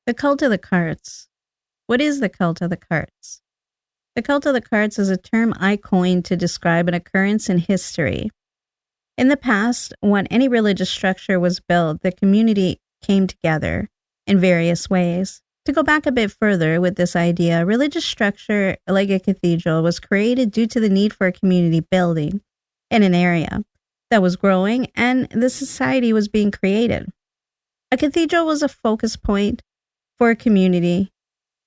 The cult of the carts. What is the cult of the carts? The cult of the carts is a term I coined to describe an occurrence in history. In the past, when any religious structure was built, the community came together in various ways. To go back a bit further with this idea, a religious structure like a cathedral was created due to the need for a community building in an area that was growing and the society was being created. A cathedral was a focus point for a community.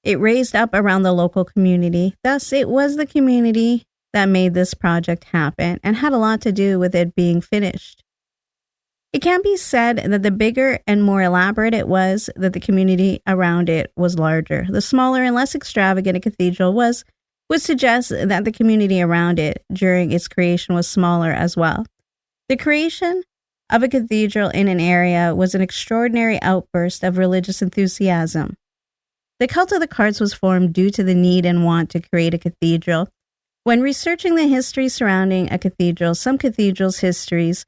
It raised up around the local community. Thus, it was the community that made this project happen and had a lot to do with it being finished. It can be said that the bigger and more elaborate it was, that the community around it was larger. The smaller and less extravagant a cathedral was, would suggest that the community around it during its creation was smaller as well. The creation of a cathedral in an area was an extraordinary outburst of religious enthusiasm. The cult of the carts was formed due to the need and want to create a cathedral. When researching the history surrounding a cathedral, some cathedrals' histories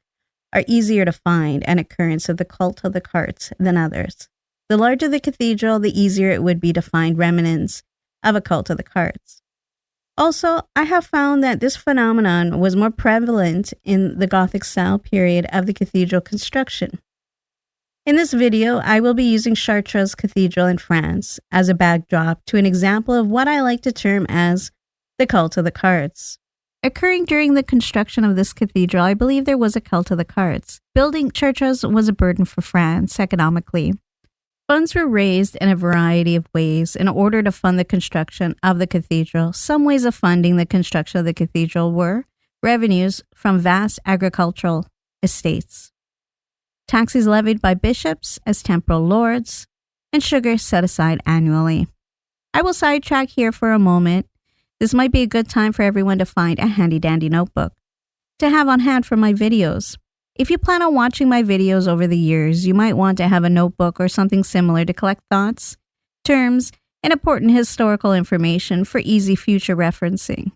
are easier to find an occurrence of the cult of the carts than others. The larger the cathedral, the easier it would be to find remnants of a cult of the carts. Also, I have found that this phenomenon was more prevalent in the Gothic style period of the cathedral construction. In this video, I will be using Chartres Cathedral in France as a backdrop to an example of what I like to term as the cult of the carts. Occurring during the construction of this cathedral, I believe there was a cult of the carts. Building Chartres was a burden for France economically. Funds were raised in a variety of ways in order to fund the construction of the cathedral. Some ways of funding the construction of the cathedral were revenues from vast agricultural estates, taxes levied by bishops as temporal lords, and sugar set aside annually. I will sidetrack here for a moment. This might be a good time for everyone to find a handy-dandy notebook to have on hand for my videos. If you plan on watching my videos over the years, you might want to have a notebook or something similar to collect thoughts, terms, and important historical information for easy future referencing.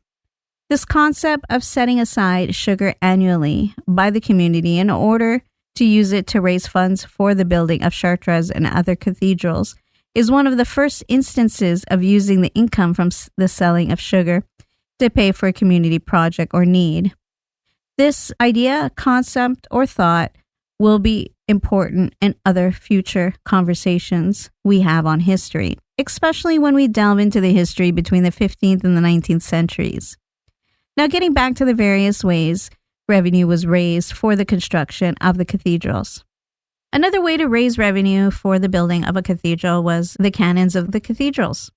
This concept of setting aside sugar annually by the community in order to use it to raise funds for the building of Chartres and other cathedrals is one of the first instances of using the income from the selling of sugar to pay for a community project or need. This idea, concept, or thought will be important in other future conversations we have on history, especially when we delve into the history between the 15th and the 19th centuries. Now, getting back to the various ways revenue was raised for the construction of the cathedrals. Another way to raise revenue for the building of a cathedral was the canons of the cathedrals.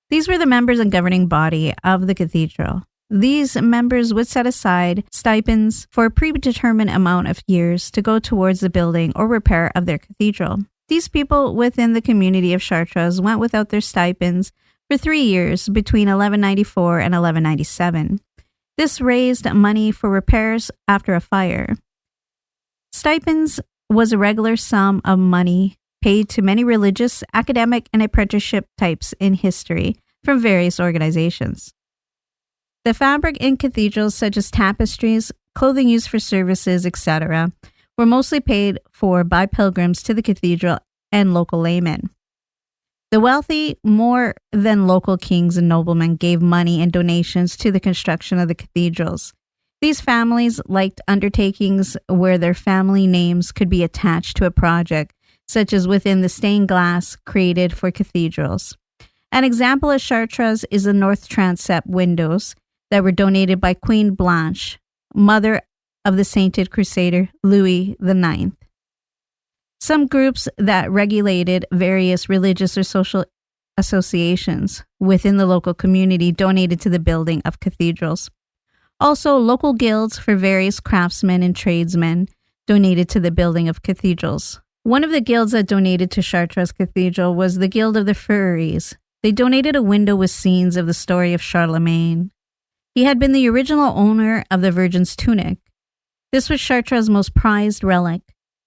These were the members and governing body of the cathedral. These members would set aside stipends for a predetermined amount of years to go towards the building or repair of their cathedral. These people within the community of Chartres went without their stipends for 3 years between 1194 and 1197. This raised money for repairs after a fire. Stipends was a regular sum of money paid to many religious, academic, and apprenticeship types in history from various organizations. The fabric in cathedrals, such as tapestries, clothing used for services, etc., were mostly paid for by pilgrims to the cathedral and local laymen. The wealthy, more than local kings and noblemen, gave money and donations to the construction of the cathedrals. These families liked undertakings where their family names could be attached to a project, such as within the stained glass created for cathedrals. An example of Chartres is the north transept windows that were donated by Queen Blanche, mother of the sainted crusader Louis IX. Some groups that regulated various religious or social associations within the local community donated to the building of cathedrals. Also, local guilds for various craftsmen and tradesmen donated to the building of cathedrals. One of the guilds that donated to Chartres Cathedral was the Guild of the Furries. They donated a window with scenes of the story of Charlemagne. He had been the original owner of the Virgin's tunic. This was Chartres' most prized relic.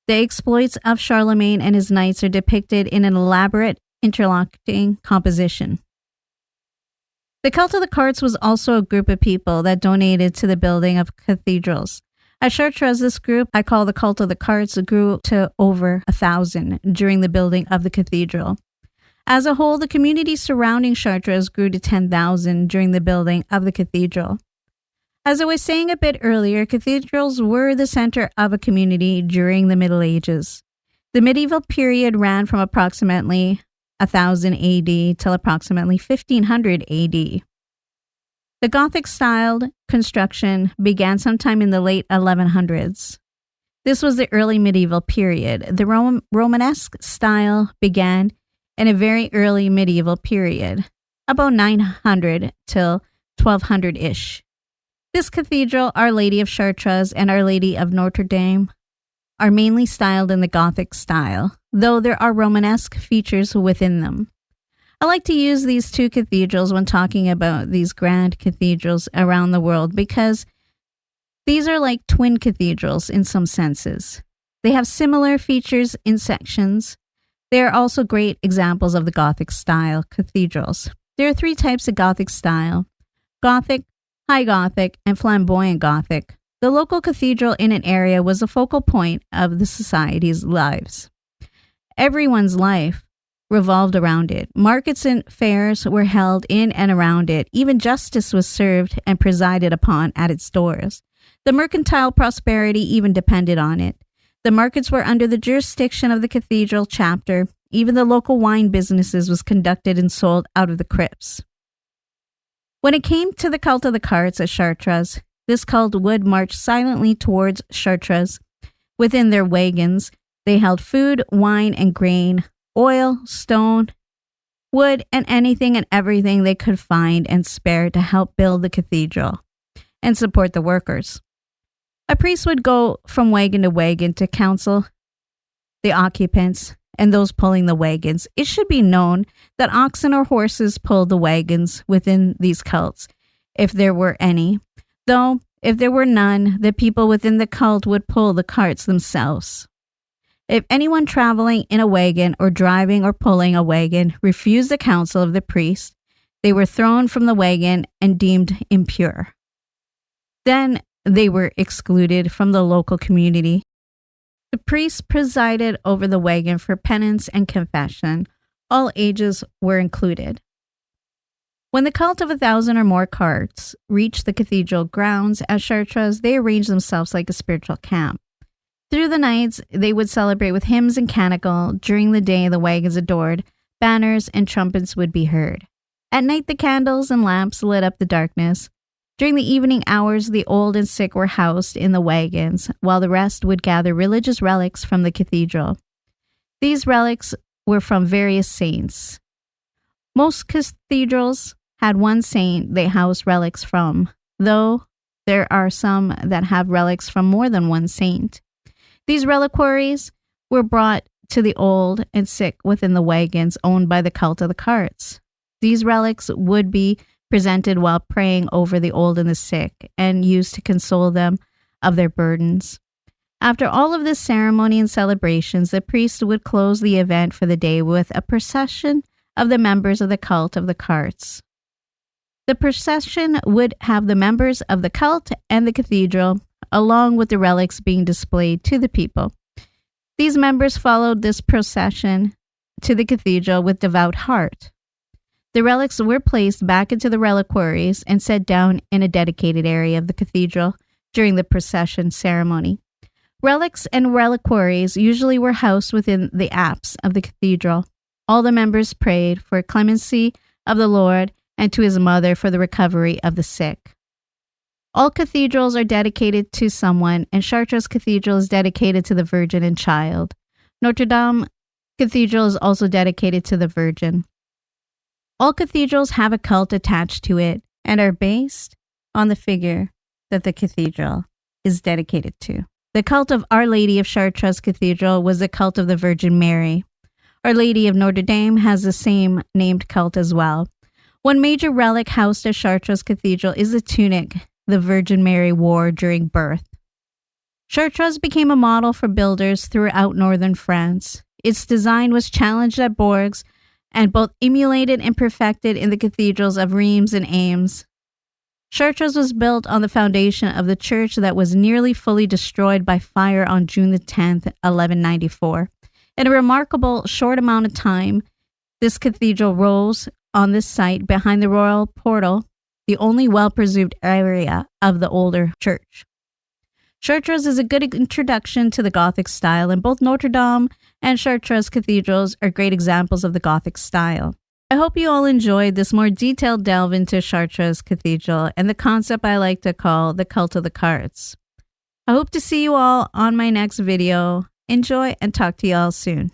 The exploits of Charlemagne and his knights are depicted in an elaborate interlocking composition. The cult of the carts was also a group of people that donated to the building of cathedrals. At Chartres, this group, I call the cult of the carts, grew to over 1,000 during the building of the cathedral. As a whole, the community surrounding Chartres grew to 10,000 during the building of the cathedral. As I was saying a bit earlier, cathedrals were the center of a community during the Middle Ages. The medieval period ran from approximately 1000 AD till approximately 1500 AD. The Gothic-styled construction began sometime in the late 1100s. This was the early medieval period. The Romanesque style began in a very early medieval period, about 900 till 1200-ish. This cathedral, Our Lady of Chartres and Our Lady of Notre Dame, are mainly styled in the Gothic style, though there are Romanesque features within them. I like to use these two cathedrals when talking about these grand cathedrals around the world because these are like twin cathedrals in some senses. They have similar features in sections. They are also great examples of the Gothic style cathedrals. There are three types of Gothic style: Gothic, High Gothic, and Flamboyant Gothic. The local cathedral in an area was a focal point of the society's lives. Everyone's life revolved around it. Markets and fairs were held in and around it. Even justice was served and presided upon at its doors. The mercantile prosperity even depended on it. The markets were under the jurisdiction of the cathedral chapter. Even the local wine businesses was conducted and sold out of the crypts. When it came to the cult of the carts at Chartres, this cult would march silently towards Chartres. Within their wagons, they held food, wine, and grain, oil, stone, wood, and anything and everything they could find and spare to help build the cathedral and support the workers. A priest would go from wagon to wagon to counsel the occupants and those pulling the wagons. It should be known that oxen or horses pulled the wagons within these cults, if there were any. Though, if there were none, the people within the cult would pull the carts themselves. If anyone traveling in a wagon or driving or pulling a wagon refused the counsel of the priest, they were thrown from the wagon and deemed impure. Then they were excluded from the local community. The priest presided over the wagon for penance and confession. All ages were included. When the cult of 1,000 or more carts reached the cathedral grounds at Chartres, they arranged themselves like a spiritual camp. Through the nights, they would celebrate with hymns and canticle. During the day, the wagons adored. Banners and trumpets would be heard. At night, the candles and lamps lit up the darkness. During the evening hours, the old and sick were housed in the wagons, while the rest would gather religious relics from the cathedral. These relics were from various saints. Most cathedrals had one saint they housed relics from, though there are some that have relics from more than one saint. These reliquaries were brought to the old and sick within the wagons owned by the cult of the carts. These relics would be presented while praying over the old and the sick and used to console them of their burdens. After all of this ceremony and celebrations, the priest would close the event for the day with a procession of the members of the cult of the carts. The procession would have the members of the cult and the cathedral, along with the relics being displayed to the people. These members followed this procession to the cathedral with devout heart. The relics were placed back into the reliquaries and set down in a dedicated area of the cathedral during the procession ceremony. Relics and reliquaries usually were housed within the apse of the cathedral. All the members prayed for clemency of the Lord and to his mother for the recovery of the sick. All cathedrals are dedicated to someone, and Chartres Cathedral is dedicated to the Virgin and Child. Notre Dame Cathedral is also dedicated to the Virgin. All cathedrals have a cult attached to it and are based on the figure that the cathedral is dedicated to. The cult of Our Lady of Chartres Cathedral was the cult of the Virgin Mary. Our Lady of Notre Dame has the same named cult as well. One major relic housed at Chartres Cathedral is the tunic the Virgin Mary wore during birth. Chartres became a model for builders throughout northern France. Its design was challenged at Bourges and both emulated and perfected in the cathedrals of Reims and Ames. Chartres was built on the foundation of the church that was nearly fully destroyed by fire on June the 10th, 1194. In a remarkable short amount of time, This cathedral rolls on this site behind the royal portal, the only well-preserved area of the older church. Chartres is a good introduction to the Gothic style, and both Notre Dame and Chartres cathedrals are great examples of the Gothic style. I hope you all enjoyed this more detailed delve into Chartres Cathedral and the concept I like to call the cult of the carts. I hope to see you all on my next video. Enjoy and talk to you all soon.